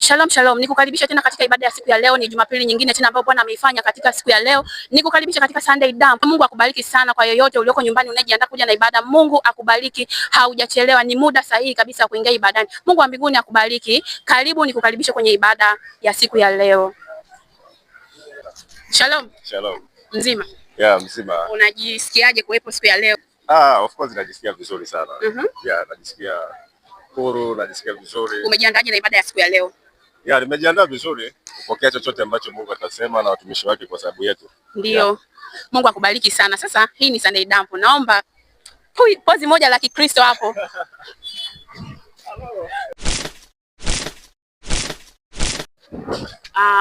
Shalom shalom, nikukaribisha tena katika ibada ya siku ya leo. Ni Jumapili nyingine tena ambayo Bwana ameifanya katika siku ya leo. Nikukaribisha katika Sunday Dump. Mungu akubariki sana kwa yoyote ulioko nyumbani unajiandaa kuja na ibada. Mungu akubariki, haujachelewa, ni muda sahihi kabisa kuingia ibadani. Mungu wa mbinguni akubariki. Karibu nikukaribisha kwenye ibada ya siku ya leo. Shalom. Shalom. Mzima? Yeah, mzima. Unajisikiaje kuwepo siku ya leo? Of course najisikia vizuri sana. Yeah, najisikia huru, najisikia vizuri. Umejiandaje na ibada ya siku ya leo? Yeah, nimejiandaa vizuri kupokea chochote ambacho Mungu atasema na watumishi wake kwa sababu yetu. Ndio. Yeah. Mungu akubariki sana. Sasa hii ni Sunday Dump. Naomba pozi moja la Kikristo hapo.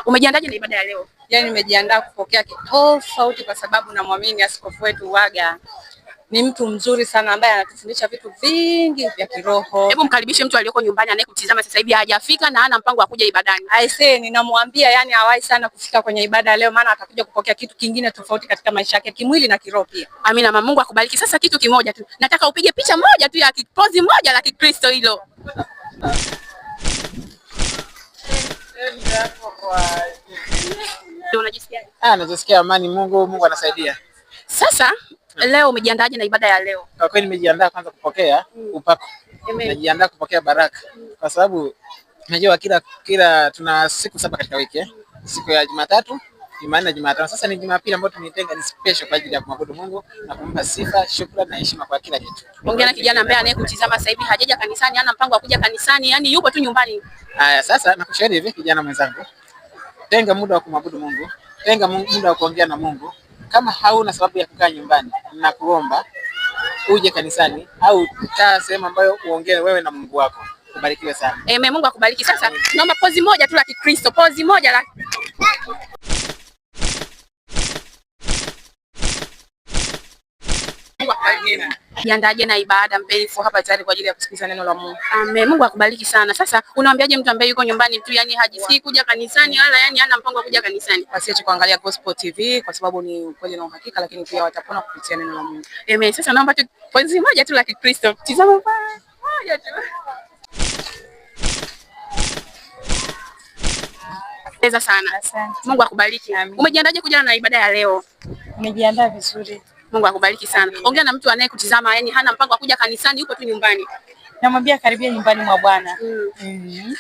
Umejiandaje na ibada ya leo? Yaani nimejiandaa kupokea tofauti kwa sababu namwamini askofu wetu Waga ni mtu mzuri sana ambaye anatufundisha vitu vingi vya kiroho. Hebu mkaribishe mtu aliyoko nyumbani anayekutizama sasa hivi hajafika na hana mpango wa kuja ibadani. Aisee, ninamwambia yani hawahi sana kufika kwenye ibada leo, maana atakuja kupokea kitu kingine tofauti katika maisha yake kimwili na kiroho pia. Amina mama, Mungu akubariki. Sasa kitu kimoja tu. Nataka upige picha moja tu ya pozi moja la Kikristo hilo. Unajisikiaje? Najisikia amani. Mungu anasaidia. Sasa leo umejiandaje na ibada ya leo? Kwa kweli nimejiandaa kwanza kupokea upako. Nimejiandaa kupokea baraka. Kwa sababu unajua kila tuna siku 7 katika wiki. Siku ya Jumatatu, Jumanne na Jumatano. Sasa ni Jumapili ambayo tumeitenga ni special kwa ajili ya kumwabudu Mungu na kumpa sifa, shukrani na heshima kwa kila kitu. Ongea na kijana ambaye anayekutizama sasa hivi hajaja kanisani, hana mpango wa kuja kanisani, yani yupo tu nyumbani. Haya, sasa nakushauri hivi kijana mwenzangu. Tenga muda wa kumwabudu Mungu. Tenga muda wa kuongea na Mungu. Kama hauna sababu ya kukaa nyumbani, nakuomba uje kanisani au kaa sehemu ambayo uongee wewe na Mungu wako. Ubarikiwe sana. Amen, Mungu akubariki. Sasa naomba pozi moja tu la Kikristo, pozi moja la Jiandaje na ibada mpenzi, hapa tayari kwa ajili ya kusikiliza neno la Mungu. Amen. Mungu akubariki sana. Sasa unaambiaje mtu ambaye yuko nyumbani tu, yani hajisikii kuja kanisani wala yani hana mpango wa kuja kanisani? Asiache kuangalia Gospel TV kwa sababu ni ukweli na uhakika, lakini pia watapona kupitia neno la Mungu. Amen. Sasa naomba tu pozi moja tu la Kikristo. Tizama pale. Moja tu. Pesa sana. Asante. Mungu akubariki. Umejiandaje kuja na ibada ya leo? Nimejiandaa vizuri. Mungu akubariki sana. Ongea na mtu anayekutizama, yani hana mpango wa kuja kanisani, yuko tu nyumbani. Namwambia karibia nyumbani mwa Bwana.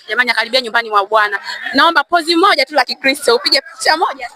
Jamani, karibia nyumbani mwa Bwana. Naomba pozi moja tu la Kikristo, upige picha moja.